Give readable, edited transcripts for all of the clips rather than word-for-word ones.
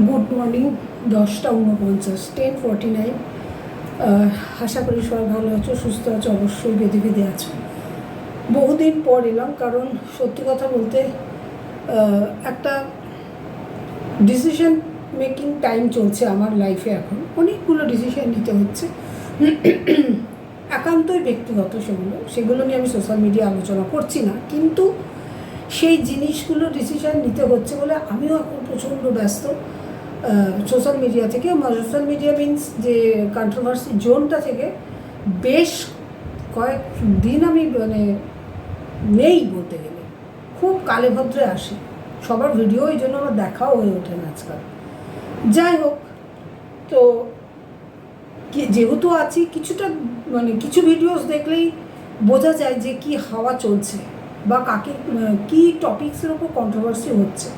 Good morning, 10:49, 10:49। আশা করি সবাই ভালো আছো, সুস্থ আছো, অবশ্যই বেঁধে বেঁধে আছো। বহুদিন পর এলাম, কারণ সত্যি কথা বলতে একটা ডিসিশন মেকিং টাইম চলছে আমার লাইফে। এখন অনেকগুলো ডিসিশন নিতে হচ্ছে, একান্তই ব্যক্তিগত। সেগুলো নিয়ে আমি সোশ্যাল মিডিয়া আলোচনা করছি না, কিন্তু সেই জিনিসগুলো ডিসিশন নিতে হচ্ছে বলে আমিও এখন প্রচণ্ড ব্যস্ত সোশ্যাল মিডিয়া থেকে। সোশ্যাল মিডিয়া মিনস যে কন্ট্রোভার্সি জোনটা থেকে বেশ কয়েকদিন আমি নেই বলতে গেলে, খুব কালে ভদ্রে আসি। সবার ভিডিও এই জন্য আমার দেখাও হয়ে ওঠে না আজকাল। যাই হোক, তো যেহেতু আছি কিছুটা কিছু ভিডিওস দেখলেই বোঝা যায় যে কি হাওয়া চলছে বা কাকে কি টপিকসের ওপর কন্ট্রোভার্সি হচ্ছে।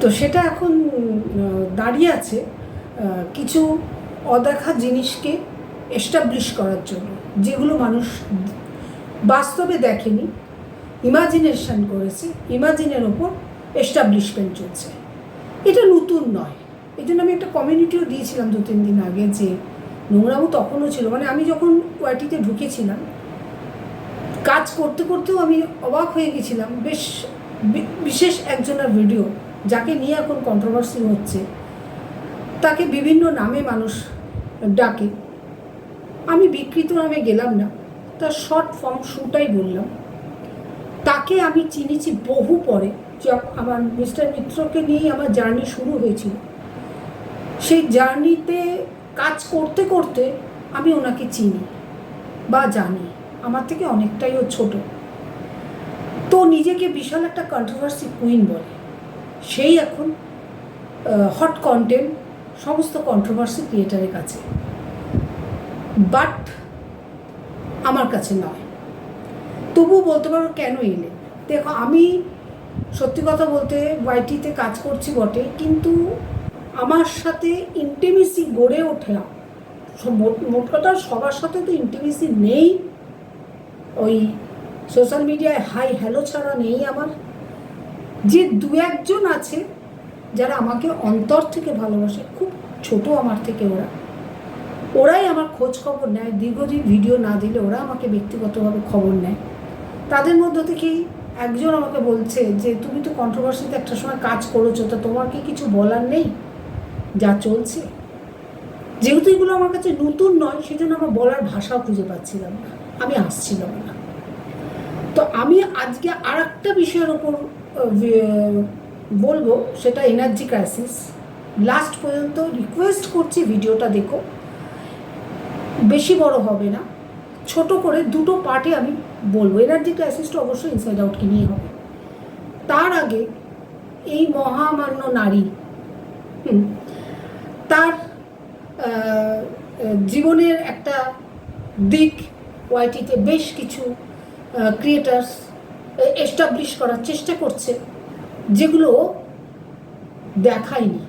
তো সেটা এখন দাঁড়িয়ে আছে কিছু অদেখা জিনিসকে এস্টাবলিশ করার জন্য, যেগুলো মানুষ বাস্তবে দেখেনি, ইমাজিনেশন করেছে, ইমাজিনের ওপর এস্টাবলিশমেন্ট চলছে। এটা নতুন নয়। এই জন্য আমি একটা কমিউনিটিও দিয়েছিলাম 2-3 দিন আগে, যে নোংরামও তখনও ছিল। আমি যখন ওয়াইটিতে ঢুকেছিলাম, কাজ করতে করতেও আমি অবাক হয়ে গেছিলাম। বেশ বিশেষ একজনের ভিডিও, যাকে নিয়ে এখন কন্ট্রোভার্সি হচ্ছে, তাকে বিভিন্ন নামে মানুষ ডাকে। আমি বিকৃত নামে গেলাম না, তার শর্ট ফর্ম শুটাই বললাম। তাকে আমি চিনেছি বহু পরে, আমার মিস্টার মিত্রকে নিয়েই আমার জার্নি শুরু হয়েছিল। সেই জার্নিতে কাজ করতে করতে আমি ওনাকে চিনি বা জানি। আমার থেকে অনেকটাই ও ছোট। তো নিজেকে বিশাল একটা কন্ট্রোভার্সি কুইন বলে। সেই এখন হট কন্টেন্ট সমস্ত কন্ট্রোভার্সি ক্রিয়েটারের কাছে, বাট আমার কাছে নয়। তবুও বলতে পারো কেন এলে। দেখো, আমি সত্যি কথা বলতে ওয়াইটিতে কাজ করছি বটে, কিন্তু আমার সাথে ইন্টিমেসি গড়ে ওঠে না। মোট কথা সবার সাথে তো ইন্টিমেসি নেই, ওই সোশ্যাল মিডিয়ায় হাই হ্যালো ছাড়া নেই আমার। যে 2-1জন আছে যারা আমাকে অন্তর থেকে ভালোবাসে, খুব ছোট আমার থেকে, ওরাই আমার খোঁজ খবর নেয়। দীর্ঘদিন ভিডিও না দিলে ওরা আমাকে ব্যক্তিগতভাবে খবর নেয়। তাদের মধ্য থেকেই একজন আমাকে বলছে যে তুমি তো কন্ট্রোভার্সিতে একটা সময় কাজ করেছো, তো তোমার কি কিছু বলার নেই যা চলছে? যেহেতু এগুলো আমার কাছে নতুন নয়, সেই জন্য আমার বলার ভাষাও খুঁজে পাচ্ছিলাম না, আমি আসছিলাম না। তো আমি আজকে আর একটা বিষয়ের ওপর বলবো, সেটা এনার্জি ক্রাইসিস। লাস্ট পর্যন্ত রিকোয়েস্ট করছি, ভিডিওটা দেখো, বেশি বড় হবে না, ছোট করে দুটো পার্টে আমি বলবো। এনার্জি ক্রাইসিসটা অবশ্যই ইনসাইড আউটকে নিয়ে হবে। তার আগে এই মহামান্য নারী, তার জীবনের একটা দিক ওয়াইটিতে বেশ কিছু ক্রিয়েটার্স এস্টাবলিশ করার চেষ্টা করছে, যেগুলো দেখায়নি,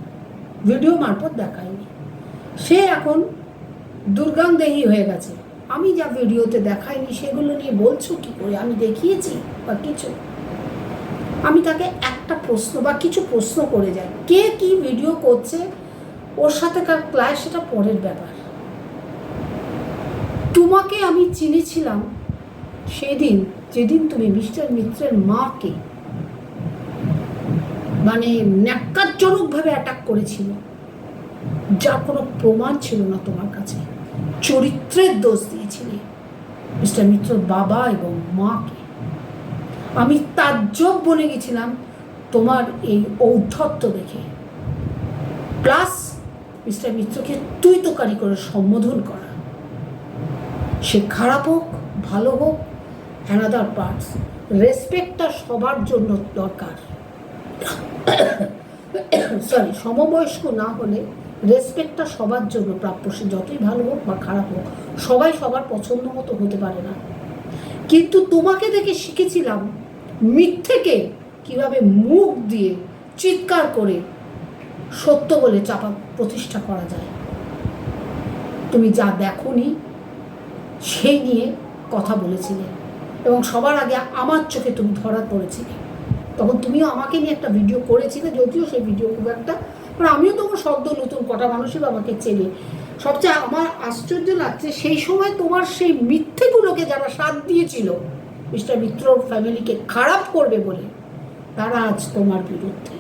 ভিডিও মারফত দেখায়নি। সে এখন দুর্গাংদেহী হয়ে গেছে। আমি যা ভিডিওতে দেখাইনি সেগুলো নিয়ে বলছো কি করে? আমি দেখিয়েছি বা কিছু? আমি তাকে একটা প্রশ্ন বা কিছু প্রশ্ন করে যাই, কে কি ভিডিও করছে, ওর সাথে কার ক্লাস, সেটা পরের ব্যাপার। তোমাকে আমি চিনেছিলাম সেদিন, যেদিন তুমি মিস্টার মিত্রের মাকে ন্যাক্কারজনকভাবে অ্যাটাক করেছিল, যার কোনো প্রমাণ ছিল না তোমার কাছে। চরিত্রের দোষ দিয়েছিলে মিস্টার মিত্রর বাবা এবং মাকে। আমি তাজ্জব বনে গেছিলাম তোমার এই ঔদ্ধত্য দেখে, প্লাস মিস্টার মিত্রকে তুই তোকারি করে সম্বোধন করা। সে খারাপ হোক ভালো হোক, অ্যানাদার পার্টস, রেসপেক্টটা সবার জন্য দরকার। সরি, সমবয়স্ক না হলে রেসপেক্টটা সবার জন্য প্রাপ্য। সে যতই ভালো হোক বা খারাপ হোক, সবাই সবার পছন্দ মতো হতে পারে না। কিন্তু তোমাকে দেখে শিখেছিলাম মিথ্যেকে কিভাবে মুখ দিয়ে চিৎকার করে সত্য বলে চাপা প্রতিষ্ঠা করা যায়। তুমি যা দেখোনি সেই নিয়ে কথা বলেছিলে, এবং সবার আগে আমার চোখে তুমি ধরা পড়েছিলে। তখন তুমিও আমাকে নিয়ে একটা ভিডিও করেছিলে, যদিও সেই ভিডিও খুব একটা কারণ আমিও তোমার সদ্য নতুন, কটা মানুষই আমাকে চেনে। সবচেয়ে আমার আশ্চর্য লাগছে সেই সময় তোমার সেই মিথ্যেগুলোকে যারা সাথ দিয়েছিল মিস্টার মিত্র ফ্যামিলিকে খারাপ করবে বলে, তারা আজ তোমার বিরুদ্ধে।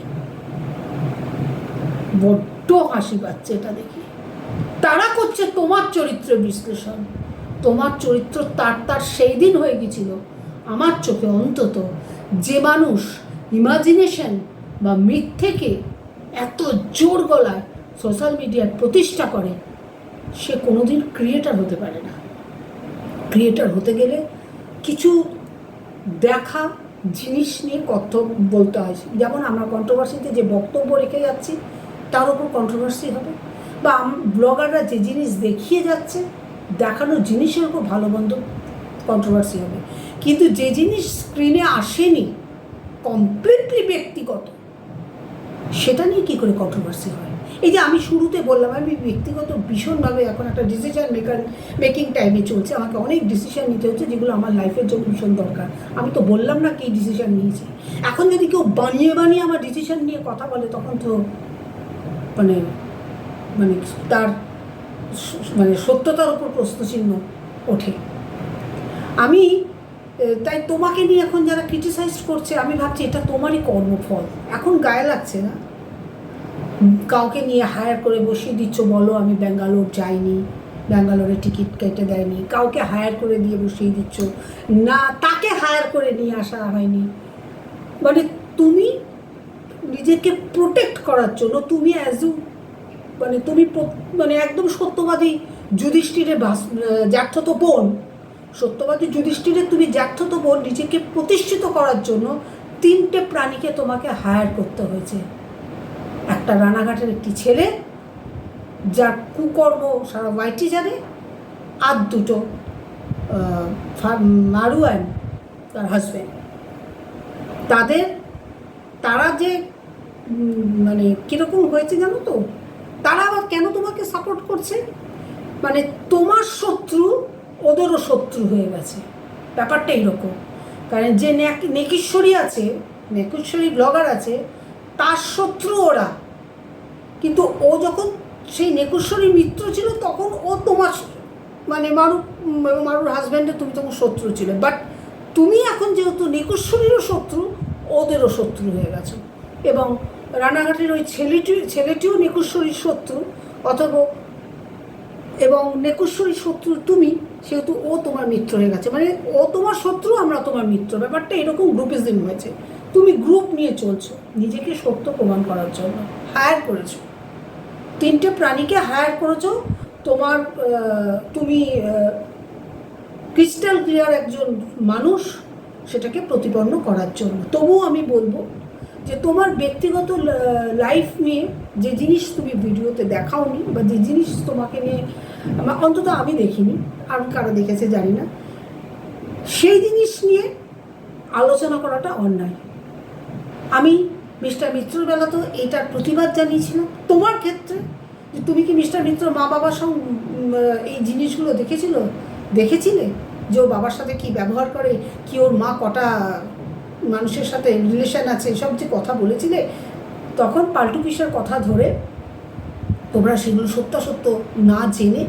বড্ড হাসি পাচ্ছে এটা দেখে। তারা করছে তোমার চরিত্র বিশ্লেষণ। তোমার চরিত্র তার সেই দিন হয়ে গেছিল আমার চোখে অন্তত, যে মানুষ ইমাজিনেশন বা মিথ্যেকে এত জোর গলায় সোশ্যাল মিডিয়ায় প্রতিষ্ঠা করে, সে কোনোদিন ক্রিয়েটার হতে পারে না। ক্রিয়েটার হতে গেলে কিছু দেখা জিনিস নিয়ে কথা বলতে হয়। যেমন আমরা কন্ট্রোভার্সিতে যে বক্তব্য রেখে যাচ্ছি তার উপর কন্ট্রোভার্সি হবে, বা ব্লগাররা যে জিনিস দেখিয়ে যাচ্ছে দেখানো জিনিসের উপর ভালো মন্দ কন্ট্রোভার্সি হবে। কিন্তু যে জিনিস স্ক্রিনে আসেনি, কমপ্লিটলি ব্যক্তিগত, সেটা নিয়ে কী করে কন্ট্রোভার্সি হয়? এই যে আমি শুরুতে বললাম, আমি ব্যক্তিগত ভীষণভাবে এখন একটা ডিসিশন মেকিং টাইমে চলছে। আমাকে অনেক ডিসিশন নিতে হচ্ছে যেগুলো আমার লাইফের জন্য ভীষণ দরকার। আমি তো বললাম না কি ডিসিশন নিয়েছি। এখন যদি কেউ বানিয়ে বানিয়ে আমার ডিসিশন নিয়ে কথা বলে, তখন তো মানে মানে তার মানে সত্যতার উপর প্রশ্নচিহ্ন ওঠে। আমি তাই তোমাকে নিয়ে এখন যারা ক্রিটিসাইজ করছে, আমি ভাবছি এটা তোমারই কর্মফল। এখন গায়ে লাগছে না? কাউকে নিয়ে হায়ার করে বসিয়ে দিচ্ছ, বলো আমি ব্যাঙ্গালোর যাইনি, ব্যাঙ্গালোরে টিকিট কেটে দেয়নি, কাউকে হায়ার করে দিয়ে বসিয়ে দিচ্ছ না, তাকে হায়ার করে নিয়ে আসা হয়নি। মানে তুমি নিজেকে প্রোটেক্ট করার জন্য তুমি মানে তুমি মানে একদম সত্যবাদী যুধিষ্ঠিরের জ্যাঠতো বোন, সত্যবাদী যুধিষ্ঠিরের তুমি জ্যাঠতো বোন, নিজেকে প্রতিষ্ঠিত করার জন্য 3টে প্রাণীকে তোমাকে হায়ার করতে হয়েছে। একটা রানাঘাটের একটি ছেলে যার কুকর্ম সারা ওয়াইটি জানে, আর 2টো মারু অ্যান্ড তার হাজব্যান্ড। তারা যে মানে কীরকম হয়েছে জানো তো? তারা আবার কেন তোমাকে সাপোর্ট করছে? মানে তোমার শত্রু ওদেরও শত্রু হয়ে গেছে, ব্যাপারটা এইরকম। কারণ যে নেকেশ্বরী আছে, নেকেশ্বরী ব্লগার আছে, তার শত্রু ওরা। কিন্তু ও যখন সেই নেকেশ্বরী মিত্র ছিল, তখন ও তোমার মানে মারুর হাজব্যান্ডের তুমি তখন শত্রু ছিল। বাট তুমি এখন যেহেতু নেকেশ্বরীরও শত্রু, ওদেরও শত্রু হয়ে গেছো। এবং রানাঘাটের ওই ছেলেটিও নেকেশ্বরীর শত্রু, অথবা এবং নেকেশ্বরীর শত্রু তুমি, সেহেতু ও তোমার মিত্র হয়ে গেছে। মানে ও তোমার শত্রু, আমরা তোমার মিত্র। ব্যাপারটা এরকম গ্রুপিজম হয়েছে। তুমি গ্রুপ নিয়ে চলছো নিজেকে সত্য প্রমাণ করার জন্য। হায়ার করেছো 3টে প্রাণীকে, হায়ার করেছো তোমার তুমি ক্রিস্টাল ক্লিয়ার একজন মানুষ, সেটাকে প্রতিপন্ন করার জন্য। তবুও আমি বলবো যে তোমার ব্যক্তিগত লাইফ নিয়ে যে জিনিস তুমি ভিডিওতে দেখাওনি, বা যে জিনিস তোমাকে নিয়ে অন্তত আমি দেখিনি, আর কারা দেখেছে জানি না, সেই জিনিস নিয়ে আলোচনা করাটা অন্যায়। আমি মিস্টার মিত্রর বেলা তো এইটার প্রতিবাদ জানিয়েছিলাম। তোমার ক্ষেত্রে যে তুমি কি মিস্টার মিত্র মা বাবার সঙ্গে এই জিনিসগুলো দেখেছিলে যে ওর বাবার সাথে কি ব্যবহার করে, কি ওর মা কটা মানুষের সাথে রিলেশন আছে, সব যে কথা বলেছিলে, তখন পাল্টু পিসার কথা ধরে তোমরা সেগুলো সত্য না জেনে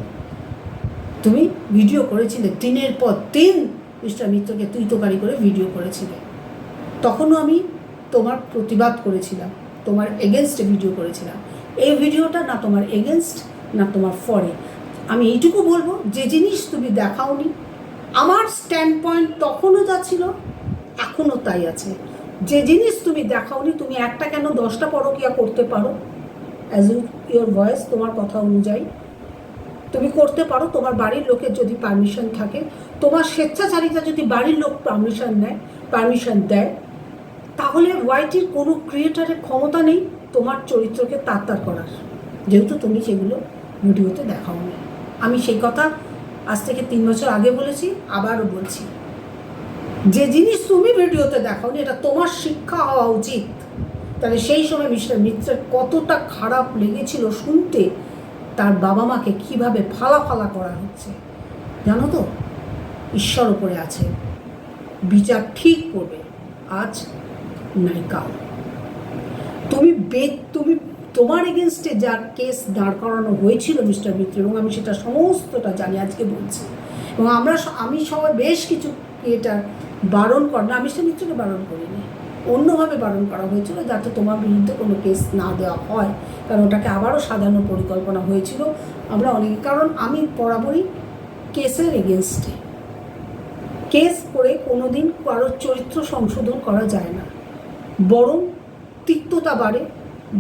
তুমি ভিডিও করেছিলে। 3-এর পর 3 মিস্টার মিত্রকে তুই তোকারি করে ভিডিও করেছিলে। তখনও আমি তোমার প্রতিবাদ করেছিলাম, তোমার এগেনস্টে ভিডিও করেছিলাম। এই ভিডিওটা না তোমার এগেনস্ট না তোমার ফরে। আমি এইটুকু বলবো, যে জিনিস তুমি দেখাওনি, আমার স্ট্যান্ড পয়েন্ট তখনও যা ছিল এখনও তাই আছে। যে জিনিস তুমি দেখাওনি, তুমি একটা কেন 10টা পরকীয়া করতে পারো, অ্যাজ ইউর ভয়েস, তোমার কথা অনুযায়ী তুমি করতে পারো। তোমার বাড়ির লোকের যদি পারমিশন থাকে, তোমার স্বেচ্ছাচারিতা যদি বাড়ির লোক পারমিশন দেয়, তাহলে ওয়াইটির কোনো ক্রিয়েটারের ক্ষমতা নেই তোমার চরিত্রকে তার করার, যেহেতু তুমি সেগুলো ভিডিওতে দেখাওনি। আমি সেই কথা আজ থেকে 3 বছর আগে বলেছি, আবারও বলছি। যে জিনিস তুমি ভিডিওতে দেখাওনি, এটা তোমার শিক্ষা হওয়া উচিত। তাহলে সেই সময় মিস্টার মিত্রের কতটা খারাপ লেগেছিল শুনতে, তার বাবা মাকে কীভাবে ফালা করা হচ্ছে জানো তো? ঈশ্বর ওপরে আছে, বিচার ঠিক করবে, আজ নাই কাল। তোমার এগেনস্টে যার কেস দাঁড় করানো হয়েছিল মিস্টার মিত্র, এবং আমি সেটা সমস্তটা জানি, আজকে বলছি, এবং আমি সবাই বেশ কিছু এটা বারণ না, মিস্টার মিত্রকে বারণ করিনি, অন্যভাবে বারণ করা হয়েছিল যাতে তোমার বিরুদ্ধে কোনো কেস না দেওয়া হয়, কারণ ওটাকে আবারও সাজানোর পরিকল্পনা হয়েছিল আমরা অনেকে, কারণ আমি বরাবরই কেসের এগেনস্টে, কেস করে কোনো দিন কারোর চরিত্র সংশোধন করা যায় না, বরং তিক্ততা বাড়ে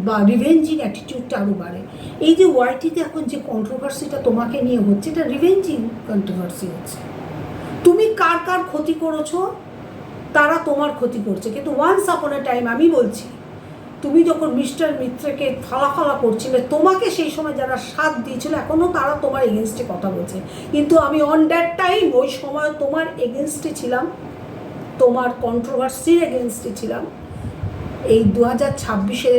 বা রিভেঞ্জিং অ্যাটিটিউডটা আরও বাড়ে। এই যে ওয়াইটিতে এখন যে কন্ট্রোভার্সিটা তোমাকে নিয়ে হচ্ছে, এটা রিভেঞ্জিং কন্ট্রোভার্সি হচ্ছে। তুমি কার কার ক্ষতি করেছো, তারা তোমার ক্ষতি করছে, কিন্তু ওয়ান্স আপন এ টাইম, আমি বলছি, তুমি যখন মিস্টার মিত্রকে ফালা করছিলে, তোমাকে সেই সময় যারা সাথ দিয়েছিল এখনও তারা তোমার এগেনস্টে কথা বলছে, কিন্তু আমি অন দ্যাট টাইম ওই সময় তোমার এগেনস্টে ছিলাম, তোমার কন্ট্রোভার্সির এগেনস্টে ছিলাম। এই 2026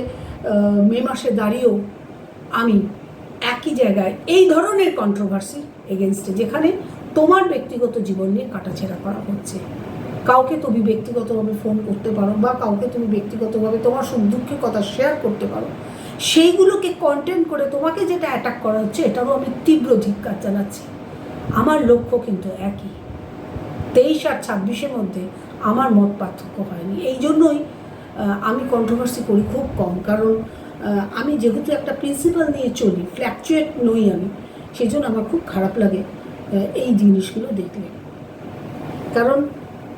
মে মাসে দাঁড়িয়েও আমি একই জায়গায় এই ধরনের কন্ট্রোভার্সির এগেনস্টে, যেখানে তোমার ব্যক্তিগত জীবন নিয়ে কাটাছেঁড়া করা হচ্ছে, কাউকে তুমি ব্যক্তিগতভাবে ফোন করতে পারো বা কাউকে তুমি ব্যক্তিগতভাবে তোমার সুখ দুঃখের কথা শেয়ার করতে পারো, সেইগুলোকে কন্টেন্ট করে তোমাকে যেটা অ্যাটাক করা হচ্ছে, এটারও আমি তীব্র ধিক্কার জানাচ্ছি। আমার লক্ষ্য কিন্তু একই, 23 আর 26-এর মধ্যে আমার মত পার্থক্য হয়নি। এই জন্যই আমি কন্ট্রোভার্সি করি খুব কম, কারণ আমি যেহেতু একটা প্রিন্সিপাল নিয়ে চলি, ফ্ল্যাকচুয়েট নই আমি, সেই জন্য আমার খুব খারাপ লাগে এই জিনিসগুলো দেখলে। কারণ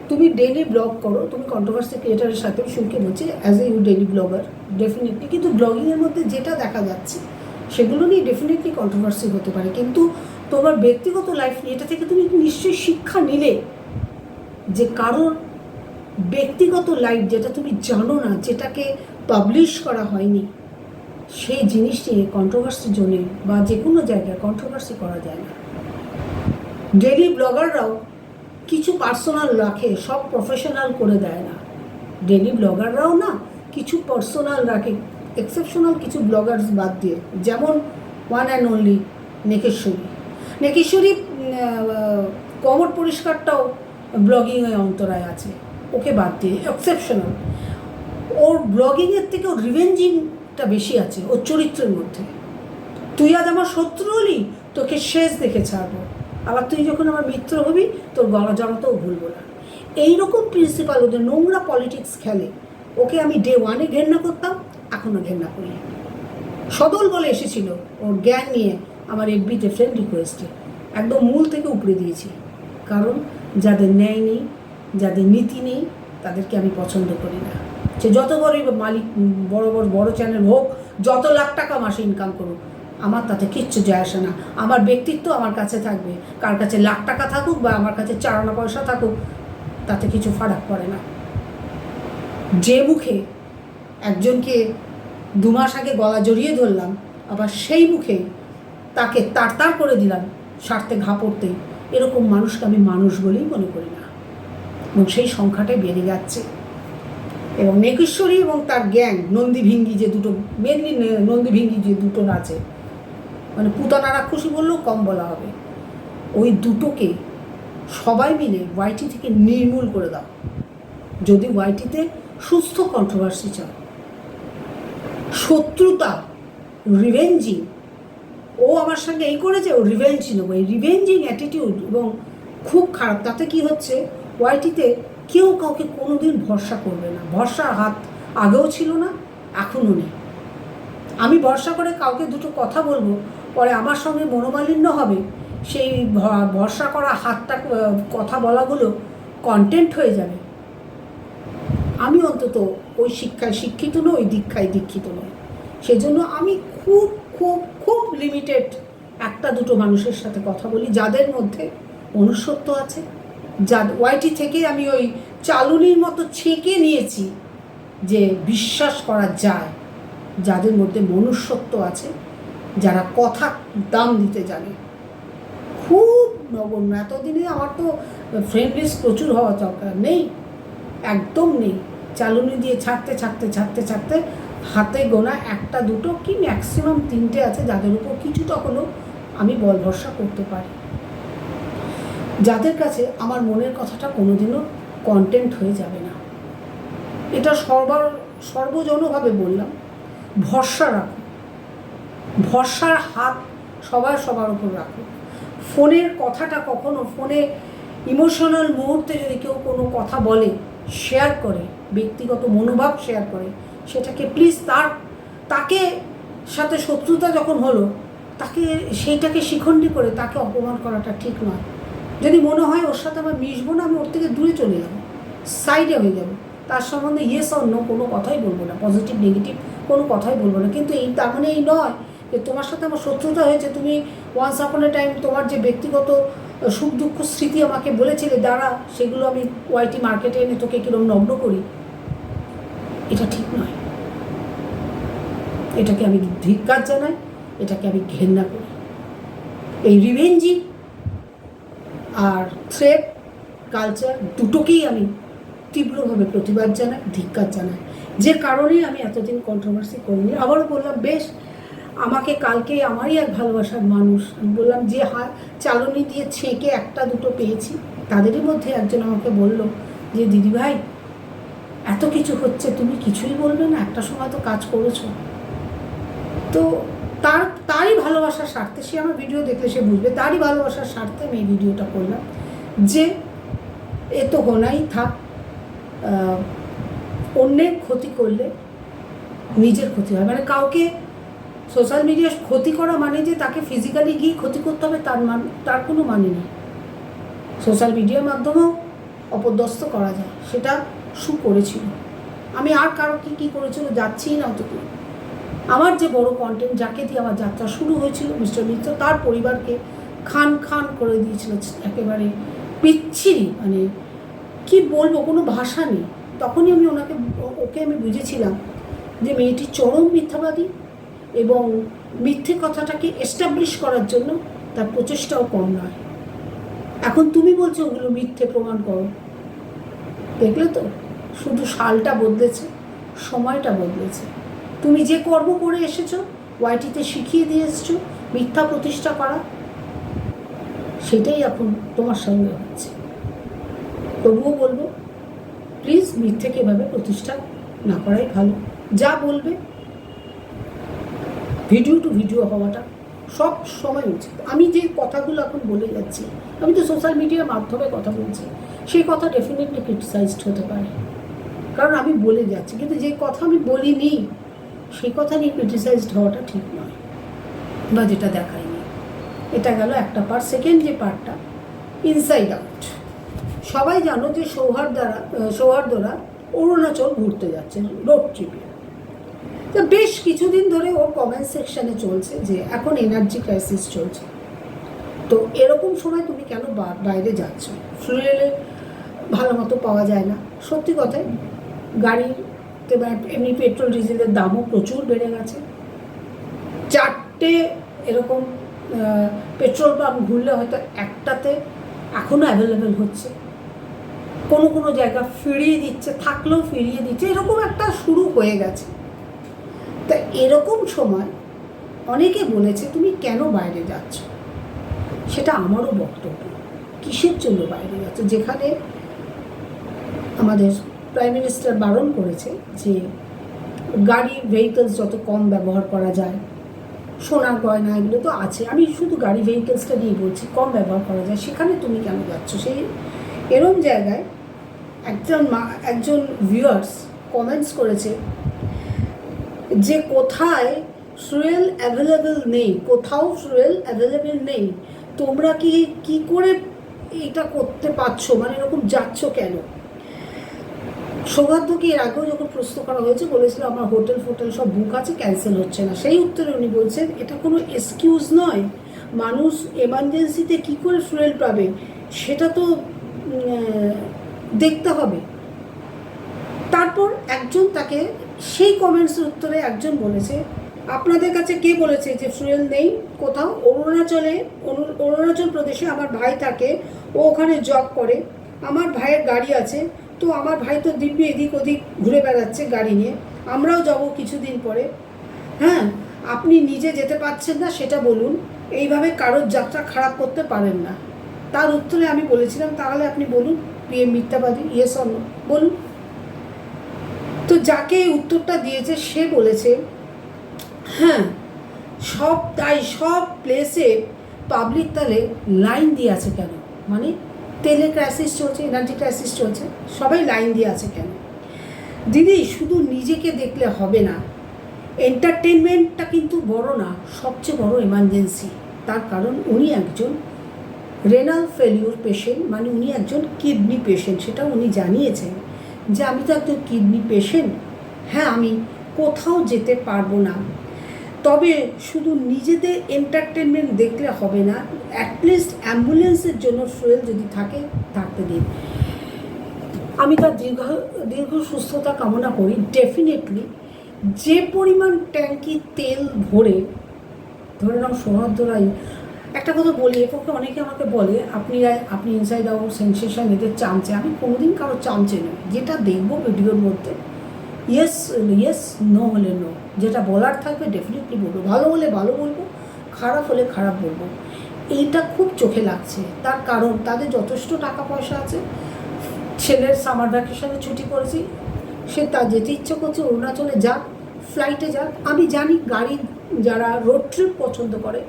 তুমি ডেইলি ব্লগ করো, তুমি কন্ট্রোভার্সি ক্রিয়েটারের সাথেও শুনকে বলছি as a you daily blogger definitely, কিন্তু ব্লগিংয়ের মধ্যে যেটা দেখা যাচ্ছে সেগুলো নিয়ে ডেফিনেটলি কন্ট্রোভার্সি হতে পারে, কিন্তু তোমার ব্যক্তিগত লাইফ নিয়ে এটা থেকে তুমি নিশ্চয়ই শিক্ষা নিলে যে কারোর ব্যক্তিগত লাইফ যেটা তুমি জানো না, যেটাকে পাবলিশ করা হয়নি, সেই জিনিস নিয়ে কন্ট্রোভার্সির জন্য বা যে কোনো জায়গায় কন্ট্রোভার্সি করা যায় না। ডেইলি ব্লগাররাও কিছু পার্সোনাল রাখে, সব প্রফেশনাল করে দেয় না। ডেইলি ব্লগাররাও না কিছু পার্সোনাল রাখে, এক্সেপশনাল কিছু ব্লগার্স বাদ দিয়ে, যেমন ওয়ান অ্যান্ড অনলি নেকেশ্বরী কোমর পরিষ্কারটাও ব্লগিংয়ে অন্তরায় আছে, ওকে বাদ দিয়ে এক্সেপশনাল। ওর ব্লগিংয়ের থেকে ওর রিভেঞ্জিংটা বেশি আছে ওর চরিত্রের মধ্যে। তুই আজ আমার শত্রু হলি, তোকে শেষ দেখে ছাড়বো, আবার তুই যখন আমার মিত্র হবি তোর গলা জড়াতেও ভুলবো না। এইরকম প্রিন্সিপাল ওদের নোংরা পলিটিক্স খেলে। ওকে আমি ডে 1-এ ঘেন্না করতাম, এখনও ঘেন্না করি। সদল বলে এসেছিল ওর জ্ঞান নিয়ে আমার এফবিতে ফ্রেন্ড রিকোয়েস্টে, একদম মূল থেকে উপড়ে দিয়েছি, কারণ যাদের ন্যায় নেই, যাদের নীতি নেই, তাদেরকে আমি পছন্দ করি না। সে যত বড়ই মালিক, বড় চ্যানেল হোক, যত লাখ টাকা মাসে ইনকাম করুক, আমার তাতে কিচ্ছু যায় আসে না। আমার ব্যক্তিত্ব আমার কাছে থাকবে, কার কাছে লাখ টাকা থাকুক বা আমার কাছে 4 আনা পয়সা থাকুক, তাতে কিছু ফারাক পড়ে না। যে মুখে একজনকে 2 মাস আগে গলা জড়িয়ে ধরলাম, আবার সেই মুখে তাকে তার করে দিলাম স্বার্থে ঘা পড়তেই, এরকম মানুষকে আমি মানুষ বলেই মনে করি না, এবং সেই সংখ্যাটাই বেড়ে যাচ্ছে। এবং নেকেশ্বরী এবং তার গ্যাং নন্দীভিঙ্গি যে দুটো, মেনলি নন্দীভিঙ্গি যে দুটো নাচে, মানে পুতানা রাক্ষসী বললেও কম বলা হবে, ওই দুটোকে সবাই মিলে ওয়াইটি থেকে নির্মূল করে দাও, যদি ওয়াইটিতে সুস্থ কন্ট্রোভার্সি চাও। শত্রুতা, রিভেঞ্জিং, ও আমার সঙ্গে এই করেছে, ও রিভেঞ্জ নেবো, এই রিভেঞ্জিং অ্যাটিটিউড এবং খুব খারাপ। তাতে কি হচ্ছে, ওয়াইটিতে কেউ কাউকে কোনো দিন ভরসা করবে না। ভরসার হাত আগেও ছিল না, এখনও নেই। আমি ভরসা করে কাউকে দুটো কথা বলবো, পরে আমার সঙ্গে মনোমালিন্য হবে, সেই ভরসা করা হাতটা, কথা বলাগুলো কন্টেন্ট হয়ে যাবে। আমি অন্তত ওই শিক্ষায় শিক্ষিত নই, ওই দীক্ষায় দীক্ষিত নই। সেজন্য আমি খুব খুব খুব লিমিটেড 1-2 মানুষের সাথে কথা বলি, যাদের মধ্যে মনুষ্যত্ব আছে, ওয়াইটি থেকে আমি ওই চালুনির মতো ছেঁকে নিয়েছি যে বিশ্বাস করা যায়, যাদের মধ্যে মনুষ্যত্ব আছে, যারা কথা দাম দিতে জানে। খুব নগণ্য, এতদিনে আমার তো ফ্রেন্ড লিস্ট প্রচুর হওয়া দরকার, নেই, একদম নেই। চালুনি দিয়ে ছাড়তে হাতে গোনা 1-2 কি ম্যাক্সিমাম 3টে আছে, যাদের উপর কিছুটা হলেও আমি বল ভরসা করতে পারি, যাদের কাছে আমার মনের কথাটা কোনোদিনও কন্টেন্ট হয়ে যাবে না। এটা সর্বজনভাবে বললাম, ভরসা রাখো। ভরসার হাত সবার উপর রাখো। ফোনের কথাটা কখনো, ফোনে ইমোশনাল মুহূর্তে যদি কেউ কোনো কথা বলে, শেয়ার করে, ব্যক্তিগত মনোভাব শেয়ার করে, সেটাকে প্লিজ তাকে সাথে শত্রুতা যখন হলো, তাকে সেইটাকে শিখণ্ডী করে তাকে অপমান করাটা ঠিক নয়। যদি মনে হয় ওর সাথে আমার মিশবো না, আমি ওর থেকে দূরে চলে যাবো, সাইডে হয়ে যাবো, তার সম্বন্ধে ইয়েস অর নো কোনো কথাই বলবো না, পজিটিভ নেগেটিভ কোনো কথাই বলবো না। কিন্তু তার মানে এই নয় যে তোমার সাথে আমার শত্রুতা হয়েছে, তুমি ওয়ান্স আপন এ টাইম তোমার যে ব্যক্তিগত সুখ দুঃখ স্মৃতি আমাকে বলেছিলে দ্বারা, সেগুলো আমি ওয়াইটি মার্কেটে এনে তোকে কীরকম নগ্ন করি, এটা ঠিক নয়। এটাকে আমি ধিক্কার জানাই, এটাকে আমি ঘেন্না করি। এই রিভেঞ্জি আর থ্রেট কালচার দুটোকেই আমি তীব্রভাবে প্রতিবাদ জানাই, ধিক্কার জানাই। যে কারণে আমি এতদিন কন্ট্রোভার্সি করিনি। আবারও বললাম, বেশ আমাকে কালকে আমারই এক ভালোবাসার মানুষ, আমি বললাম যে চালনি দিয়ে ছেঁকে একটা দুটো পেয়েছি, তাদেরই মধ্যে একজন আমাকে বলল যে দিদিভাই এত কিছু হচ্ছে, তুমি কিছুই বলবে না, একটা সময় তো কাজ করেছো। তো তারই ভালোবাসার স্বার্থে, সে আমার ভিডিও দেখলে সে বুঝবে, তারই ভালোবাসার স্বার্থে আমি এই ভিডিওটা করলাম যে এ তো গোনাই থাক, অন্যের ক্ষতি করলে নিজের ক্ষতি হয়। মানে কাউকে সোশ্যাল মিডিয়ায় ক্ষতি করা মানে যে তাকে ফিজিক্যালি গিয়ে ক্ষতি করতে হবে তার কোনো মানে নেই। সোশ্যাল মিডিয়ার মাধ্যমেও অপদস্থ করা যায়, সেটা করেছিল। আমি আর কারো কী করেছিল যাচ্ছি না অতটুকু। আমার যে বড় কন্টেন্ট, যাকে দিয়ে আমার যাত্রা শুরু হয়েছিল মিস্টার মিত্র, তার পরিবারকে খান করে দিয়েছিল, একেবারে বিচ্ছিরি, মানে কি বলবো, কোনো ভাষা নেই। তখনই আমি ওকে আমি বুঝেছিলাম যে মেয়েটি চরম মিথ্যাবাদী এবং মিথ্যে কথাটাকে এস্টাবলিশ করার জন্য তার প্রচেষ্টাও কম নয়। এখন তুমি বলছো ওগুলো মিথ্যে, প্রমাণ করো। দেখলে তো, শুধু সালটা বদলেছে, সময়টা বদলেছে। তুমি যে কর্ম করে এসেছো, ওয়াইটিতে শিখিয়ে দিয়ে এসেছো মিথ্যা প্রতিষ্ঠা করা, সেটাই এখন তোমার সঙ্গে হচ্ছে। তবুও বলবো, প্লিজ মিথ্যেকে এভাবে প্রতিষ্ঠা না করাই ভালো। যা বলবে ভিডিও টু ভিডিও হওয়াটা সব সময় উচিত। আমি যে কথাগুলো এখন বলে যাচ্ছি, আমি তো সোশ্যাল মিডিয়ার মাধ্যমে কথা বলছি, সেই কথা ডেফিনেটলি ক্রিটিসাইজড হতে পারে, কারণ আমি বলে যাচ্ছি। কিন্তু যে কথা আমি বলিনি, সেই কথা নিয়ে ক্রিটিসাইজড হওয়াটা ঠিক নয়, বা যেটা দেখায়নি। এটা গেল একটা পার্ট। সেকেন্ড যে পার্টটা, ইনসাইড আউট। সবাই জানো যে সৌহার্দ্যরা অরুণাচল ঘুরতে যাচ্ছে রোড ট্রিপে। তো বেশ কিছুদিন ধরে ওর কমেন্ট সেকশানে চলছে যে এখন এনার্জি ক্রাইসিস চলছে, তো এরকম সময় তুমি কেন বাইরে যাচ্ছ, ফুয়েল ভালো মতো পাওয়া যায় না। সত্যি কথাই, গাড়িতে এমনি পেট্রোল ডিজেলের দামও প্রচুর বেড়ে গেছে। 4টে এরকম পেট্রোল পাম্প ঘুরলে হয়তো একটাতে এখনও অ্যাভেলেবেল হচ্ছে, কোনো জায়গা ফিরিয়ে দিচ্ছে, থাকলেও ফিরিয়ে দিচ্ছে, এরকম একটা শুরু হয়ে গেছে। তা এরকম সময় অনেকে বলেছে তুমি কেন বাইরে যাচ্ছ, সেটা আমারও বক্তব্য। কিসের জন্য বাইরে যাচ্ছ, যেখানে আমাদের প্রাইম মিনিস্টার বারণ করেছে যে গাড়ি ভেহিকলস যত কম ব্যবহার করা যায়, সোনার গয়না এগুলো তো আছে, আমি শুধু গাড়ি ভেহিকলসটা নিয়ে বলছি, কম ব্যবহার করা যায়, সেখানে তুমি কেন যাচ্ছ। সেই এরম জায়গায় একজন ভিউয়ার্স কমেন্টস করেছে যে কোথায় ফুয়েল অ্যাভেলেবেল নেই, কোথাও ফুয়েল অ্যাভেলেবেল নেই, তোমরা কি করে এটা করতে পারছো, মানে এরকম যাচ্ছ কেন। সৌহার্দ্যকে এর আগেও যখন প্রশ্ন করা হয়েছে বলেছিল আমার হোটেল সব বুক আছে, ক্যান্সেল হচ্ছে না। সেই উত্তরে উনি বলছেন এটা কোনো এক্সকিউজ নয়, মানুষ এমার্জেন্সিতে কি করে ফুয়েল পাবে সেটা তো দেখতে হবে। তারপর একজন তাকে সেই কমেন্টসের উত্তরে একজন বলেছে আপনাদের কাছে কে বলেছে যে ফুয়েল নেই কোথাও, অরুণাচল প্রদেশে আমার ভাই থাকে, ও ওখানে জব করে, আমার ভাইয়ের গাড়ি আছে, তো আমার ভাই তো দিব্যি এদিক ওদিক ঘুরে বেড়াচ্ছে গাড়ি নিয়ে, আমরাও যাব কিছুদিন পরে। হ্যাঁ, আপনি নিজে যেতে পারছেন না সেটা বলুন, এইভাবে কারোর যাত্রা খারাপ করতে পারেন না। তার উত্তরে আমি বলেছিলাম তাহলে আপনি বলুন পিএম মিথ্যাবাদী, ইয়েস অর নো বলুন। তো যাকে উত্তরটা দিয়েছে সে বলেছে হ্যাঁ সব প্লেসে পাবলিক তাহলে লাইন দিয়ে আছে কেন? মানে তেলের ক্রাইসিস চলছে, এনার্জি ক্রাইসিস চলছে, সবাই লাইন দিয়ে আছে কেন? দিদি শুধু নিজেকে দেখলে হবে না, এন্টারটেনমেন্টটা কিন্তু বড় না, সবচেয়ে বড় এমার্জেন্সি। তার কারণ উনি একজন রেনাল ফেলিওর পেশেন্ট, মানে উনি একজন কিডনি পেশেন্ট। সেটা উনি জানিয়েছেন যে আমি তো একজন কিডনি পেশেন্ট, হ্যাঁ আমি কোথাও যেতে পারবো না, তবে শুধু নিজেদের এন্টারটেনমেন্ট দেখলে হবে না, অ্যাটলিস্ট অ্যাম্বুলেন্সের জন্য ফুয়েল যদি থাকতে দিন। আমি তার দীর্ঘ সুস্থতা কামনা করি। ডেফিনেটলি যে পরিমাণ ট্যাঙ্কি তেল ভরে, ধরে নাও সৌহার্দ্যরাই, একটা কথা বলি, এরপরে অনেকে আমাকে বলে আপনি ইনসাইড আউট সেন্সেশন এদের চামচে। আমি কোনোদিন কারো চামচে নই। যেটা দেখবো ভিডিওর মধ্যে ইয়েস নো হলে নো, যেটা বলার থাকবে ডেফিনেটলি বলবো, ভালো হলে ভালো বলবো, খারাপ হলে খারাপ বলবো। এইটা খুব চোখে লাগছে, তার কারণ তাদের যথেষ্ট টাকা পয়সা আছে, ছেলের সামার ভ্যাকেশনে ছুটি করেছি, সে তার যেতে ইচ্ছে করছে, অরুণাচলে যাক, ফ্লাইটে যাক। আমি জানি গাড়ি যারা রোড ট্রিপ পছন্দ করে,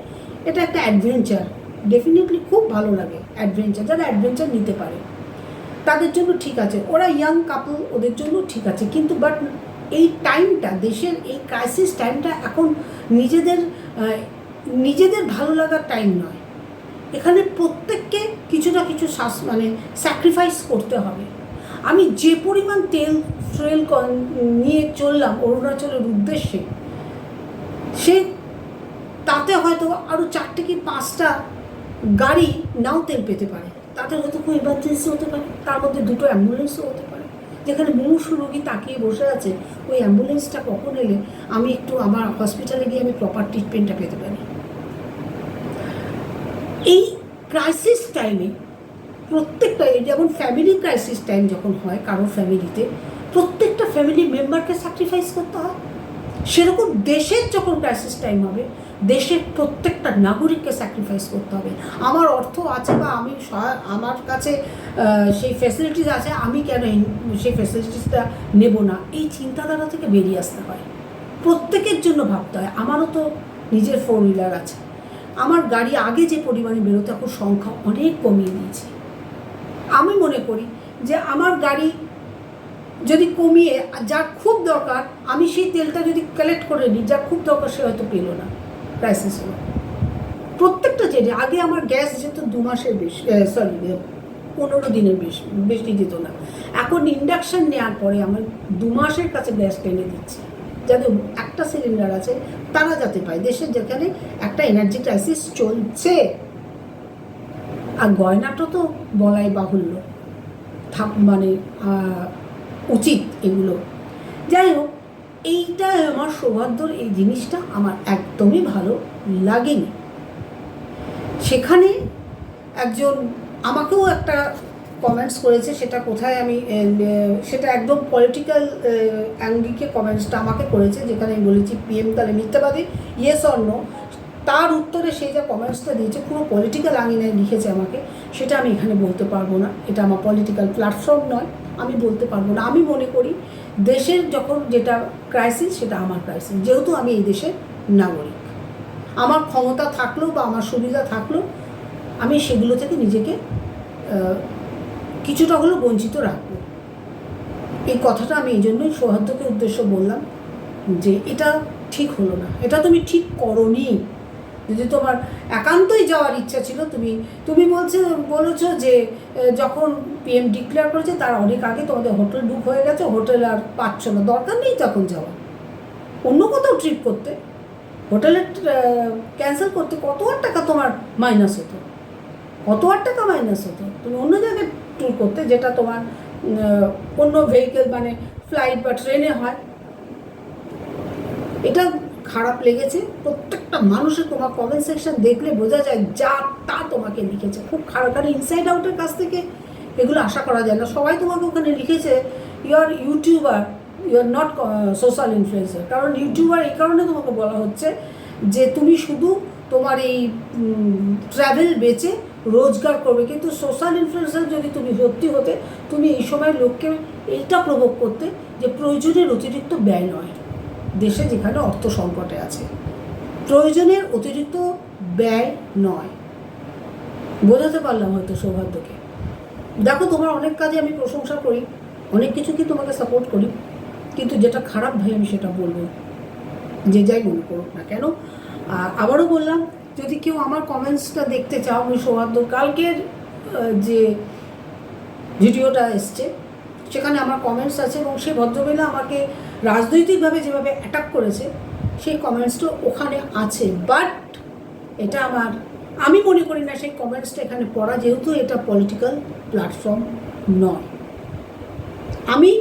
এটা একটা অ্যাডভেঞ্চার, ডেফিনেটলি খুব ভালো লাগে অ্যাডভেঞ্চার, যারা অ্যাডভেঞ্চার নিতে পারে তাদের জন্য ঠিক আছে, ওরা ইয়াং কাপল, ওদের জন্য ঠিক আছে। কিন্তু বাট এই টাইমটা, দেশের এই ক্রাইসিস টাইমটা এখন নিজেদের ভালো লাগার টাইম নয়। এখানে প্রত্যেককে কিছু না কিছু স্যাক্রিফাইস করতে হবে। আমি যে পরিমাণ তেল নিয়ে চললাম অরুণাচলের উদ্দেশ্যে, তাতে হয়তো আরও 4 কি 5টা গাড়ি নাও তেল পেতে পারে, তাদের হয়তো খুব ইমার্জেন্সি হতে পারে, তার মধ্যে 2টো অ্যাম্বুলেন্সও হতে পারে। যেখানে মুমূর্ষু রোগী তাকিয়ে বসে আছে, ওই অ্যাম্বুলেন্সটা কখন এলে আমি একটু আমার হসপিটালে গিয়ে আমি প্রপার ট্রিটমেন্টটা পেতে পারি। এই ক্রাইসিস টাইমে প্রত্যেকটা, যেমন ফ্যামিলি ক্রাইসিস টাইম যখন হয় কারোর ফ্যামিলিতে, প্রত্যেকটা ফ্যামিলি মেম্বারকে স্যাক্রিফাইস করতে হয়। সেরকম দেশের যখন ক্রাইসিস টাইম হবে, দেশের প্রত্যেকটা নাগরিককে স্যাক্রিফাইস করতে হবে। আমার অর্থ আছে বা আমার কাছে সেই ফ্যাসিলিটিস আছে, আমি কেন সেই ফ্যাসিলিটিসটা নেব না, এই চিন্তাধারা থেকে বেরিয়ে আসতে হয়। প্রত্যেকের জন্য ভাবতে হয়। আমারও তো নিজের 4 হুইলার আছে, আমার গাড়ি আগে যে পরিমাণে বেরোতো এখন সংখ্যা অনেক কমিয়ে দিয়েছি। আমি মনে করি যে আমার গাড়ি যদি কমিয়ে, যার খুব দরকার আমি সেই তেলটা যদি কালেক্ট করে নিই, যার খুব দরকার সে হয়তো পেল না, ক্রাইসিস হলো। প্রত্যেকটা জেনে আগে আমার গ্যাস যেত 2 মাসের বেশি, 15 দিনের বেশি যেত না। এখন ইন্ডাকশান নেওয়ার পরে আমার 2 মাসের কাছে গ্যাস টেনে দিচ্ছে। যাদের একটা সিলিন্ডার আছে তারা যাতে পায়, দেশের যেখানে একটা এনার্জি ক্রাইসিস চলছে। আর গয়নাটা তো বলাই বাহুল্য, উচিত এগুলো। যাই হোক, এইটা আমার সৌহার্দ্যর এই জিনিসটা আমার একদমই ভালো লাগেনি। সেখানে একজন আমাকেও একটা কমেন্টস করেছে, সেটা কোথায় আমি সেটা একদম পলিটিক্যাল অ্যাঙ্গিকে কমেন্টসটা আমাকে করেছে, যেখানে আমি বলেছি পিএম তাহলে মিথ্যাবাদী, ইয়েস অর নো। তার উত্তরে সেই যে কমেন্টসটা দিয়েছে পুরো পলিটিক্যাল আঙিনায় লিখেছে আমাকে, সেটা আমি এখানে বলতে পারবো না, এটা আমার পলিটিক্যাল প্ল্যাটফর্ম নয়, আমি বলতে পারবো না। আমি মনে করি দেশের যখন যেটা ক্রাইসিস সেটা আমার ক্রাইসিস, যেহেতু আমি এই দেশের নাগরিক, আমার ক্ষমতা থাকলেও বা আমার সুবিধা থাকলেও আমি সেগুলো থেকে নিজেকে কিছুটা হলেও বঞ্চিত রাখবো। এই কথাটা আমি এই জন্যই সৌহার্দ্যকে উদ্দেশ্য বললাম যে এটা ঠিক হলো না, এটা তুমি ঠিক করোনি। যদি তোমার একান্তই যাওয়ার ইচ্ছা ছিল, তুমি বলেছো যে যখন পিএম ডিক্লেয়ার করেছে তার অনেক আগে তোমাদের হোটেল বুক হয়ে গেছে, হোটেল আর পাচ্ছ না, দরকার নেই তখন যাওয়া, অন্য কোথাও ট্রিপ করতে, হোটেলে ক্যান্সেল করতে কত আর টাকা তোমার মাইনাস হতো, তুমি অন্য জায়গায় ট্যুর করতে, যেটা তোমার অন্য ভেহিকেল মানে ফ্লাইট বা ট্রেনে হয়। এটা খারাপ লেগেছে প্রত্যেকটা মানুষের। তোমার কমেন্ট সেকশন দেখলে বোঝা যায় যা তা তোমাকে লিখেছে খুব খারাপ, কারণ ইনসাইড আউটের কাছ থেকে এগুলো আশা করা যায় না। সবাই তোমাকে ওখানে লিখেছে you are YouTuber, you are not social influencer. কারণ ইউটিউবার এই কারণে তোমাকে বলা হচ্ছে যে তুমি শুধু তোমার এই ট্র্যাভেল বেচে রোজগার করবে, কিন্তু সোশ্যাল ইনফ্লুয়েন্সার যদি তুমি সত্যি হতে, তুমি এই সময় লোককে এইটা প্রভোগ করতে যে প্রয়োজনের অতিরিক্ত ব্যয় নয় দেশে যেখানে অর্থ সংকটে আছে। প্রয়োজনের অতিরিক্ত ব্যয় নয়। বোঝাতে পারলাম হয়তো সৌভাগ্যকে। দেখো, তোমার অনেক কাজে আমি প্রশংসা করি, অনেক কিছু কি তোমাকে সাপোর্ট করি, কিন্তু যেটা খারাপ ভাই আমি সেটা বলবো, যে যাই মনে করুক না কেন। আবারও বললাম, যদি কেউ আমার কমেন্টসটা দেখতে চাও, আমি সৌহার্দ্য কালকের যে ভিডিওটা এসছে সেখানে আমার কমেন্টস আছে, এবং সেই ভদ্রমহিলা আমাকে রাজনৈতিকভাবে যেভাবে অ্যাটাক করেছে সেই কমেন্টসটা ওখানে আছে। বাট এটা আমি মনে করি না সেই কমেন্টসটা এখানে পড়া, যেহেতু এটা পলিটিক্যাল প্ল্যাটফর্ম নয়। আমি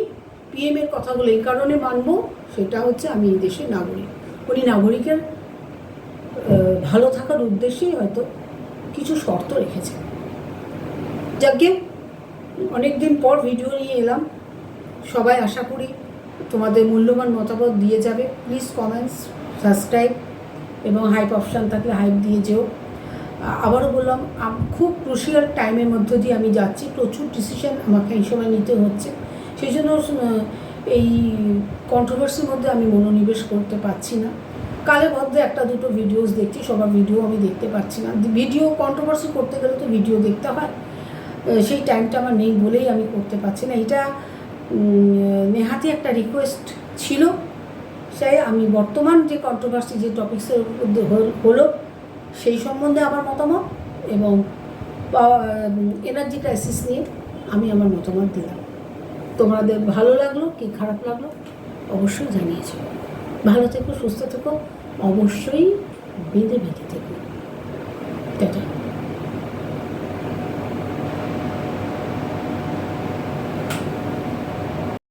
পিএমের কথাগুলো এই কারণে মানব, সেটা হচ্ছে আমি এই দেশের নাগরিক। উনি নাগরিকের ভালো থাকার উদ্দেশ্যেই হয়তো কিছু শর্ত রেখেছে। যাকে অনেক দিন পর ভিডিও নিয়ে এলাম, সবাই আশা করি তোমাদের মূল্যবান মতামত দিয়ে যাবে। প্লিজ কমেন্টস, সাবস্ক্রাইব এবং হাইপ অপশান থাকলে হাইপ দিয়ে যেও। আবারও বললাম, খুব ক্রুশিয়াল টাইমের মধ্য দিয়ে আমি যাচ্ছি, প্রচুর ডিসিশন আমাকে এই সময় নিতে হচ্ছে, সেই জন্য এই কন্ট্রোভার্সির মধ্যে আমি মনোনিবেশ করতে পারছি না। কালে মধ্যে একটা দুটো ভিডিওস দেখছি, সবার ভিডিও আমি দেখতে পাচ্ছি না। ভিডিও কন্ট্রোভার্সি করতে গেলে তো ভিডিও দেখতে হয়, সেই টাইমটা আমার নেই বলেই আমি করতে পারছি না। এটা নেহাতি একটা রিকোয়েস্ট ছিল, সেই আমি বর্তমান যে কন্ট্রোভার্সি যে টপিক্সের মধ্যে হলো সেই সম্বন্ধে আমার মতামত, এবং এনার্জি ক্রাইসিস নিয়ে আমি আমার মতামত দিলাম। তোমাদের ভালো লাগলো কি খারাপ লাগলো অবশ্যই জানিয়েছো। ভালো থেকো, সুস্থ থেকো, অবশ্যই বেঁধে থেকো।